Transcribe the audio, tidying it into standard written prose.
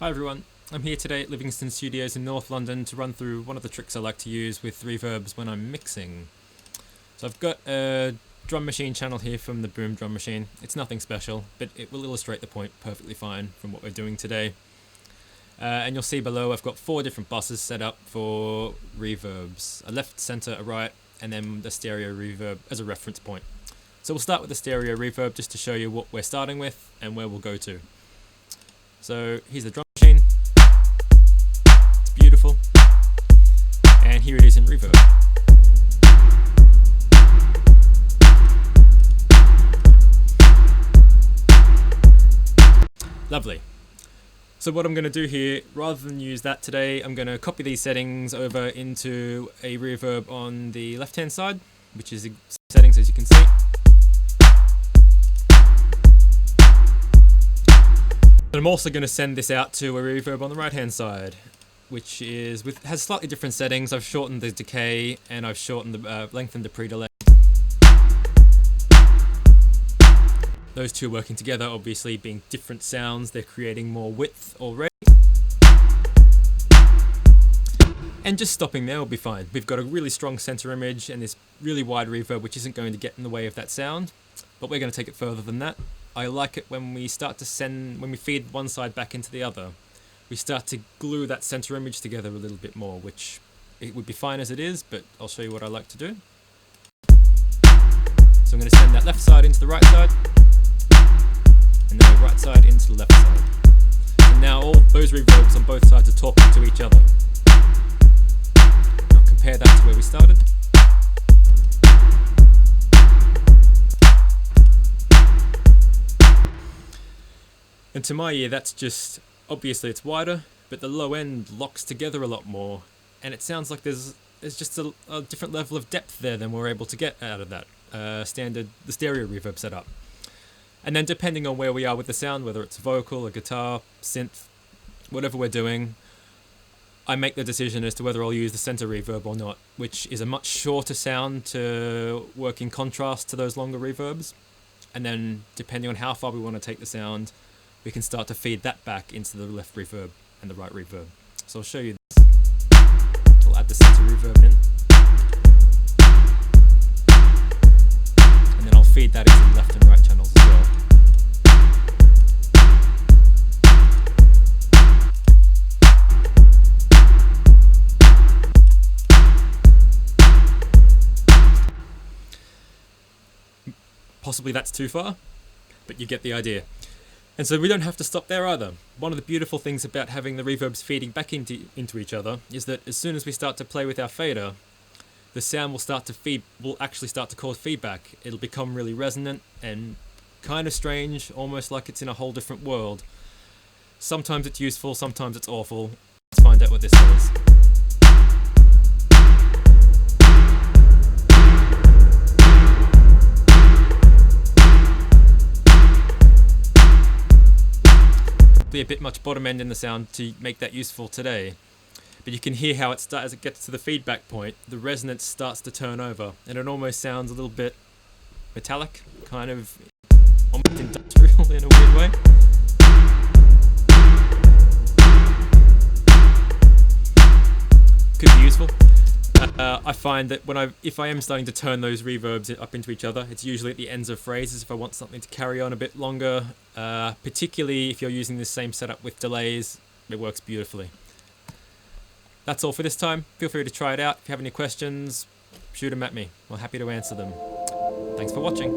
Hi everyone, I'm here today at Livingston Studios in North London to run through one of the tricks I like to use with reverbs when I'm mixing. So I've got a drum machine channel here from the Boom drum machine. It's nothing special, but it will illustrate the point perfectly fine from what we're doing today. And you'll see below I've got 4 different buses set up for reverbs. A left, center, a right, and then the stereo reverb as a reference point. So we'll start with the stereo reverb just to show you what we're starting with and where we'll go to. So here's the drum machine. It's beautiful. And here it is in reverb. Lovely. So what I'm going to do here, rather than use that today, I'm going to copy these settings over into a reverb on the left hand side, which is the settings as you can see. And I'm also going to send this out to a reverb on the right hand side, which is has slightly different settings. I've shortened the decay and I've shortened lengthened the pre-delay. Those two working together, obviously being different sounds, they're creating more width already. And just stopping there will be fine. We've got a really strong center image and this really wide reverb which isn't going to get in the way of that sound, but we're going to take it further than that. I like it when we start to when we feed one side back into the other, we start to glue that center image together a little bit more, which it would be fine as it is, but I'll show you what I like to do. So I'm going to send that left side into the right side, and then the right side into the left side. And now all those reverbs on both sides are talking to each other. Now compare that to where we started. And to my ear, that's just, obviously it's wider, but the low end locks together a lot more, and it sounds like there's just a different level of depth there than we're able to get out of that the stereo reverb setup. And then depending on where we are with the sound, whether it's vocal, a guitar, synth, whatever we're doing, I make the decision as to whether I'll use the center reverb or not, which is a much shorter sound to work in contrast to those longer reverbs. And then depending on how far we want to take the sound, we can start to feed that back into the left reverb and the right reverb. So I'll show you this. I'll add the center reverb in. And then I'll feed that into the left and right channels as well. Possibly that's too far, but you get the idea. And so we don't have to stop there either. One of the beautiful things about having the reverbs feeding back into each other is that as soon as we start to play with our fader, the sound will actually start to cause feedback. It'll become really resonant and kind of strange, almost like it's in a whole different world. Sometimes it's useful, sometimes it's awful. Let's find out what this is. A bit much bottom end in the sound to make that useful today, but you can hear how as it gets to the feedback point, the resonance starts to turn over and it almost sounds a little bit metallic, kind of almost industrial in a weird way. Could be useful. I find that if I am starting to turn those reverbs up into each other, it's usually at the ends of phrases if I want something to carry on a bit longer, particularly if you're using this same setup with delays, it works beautifully. That's all for this time. Feel free to try it out. If you have any questions, shoot them at me. I'm happy to answer them. Thanks for watching.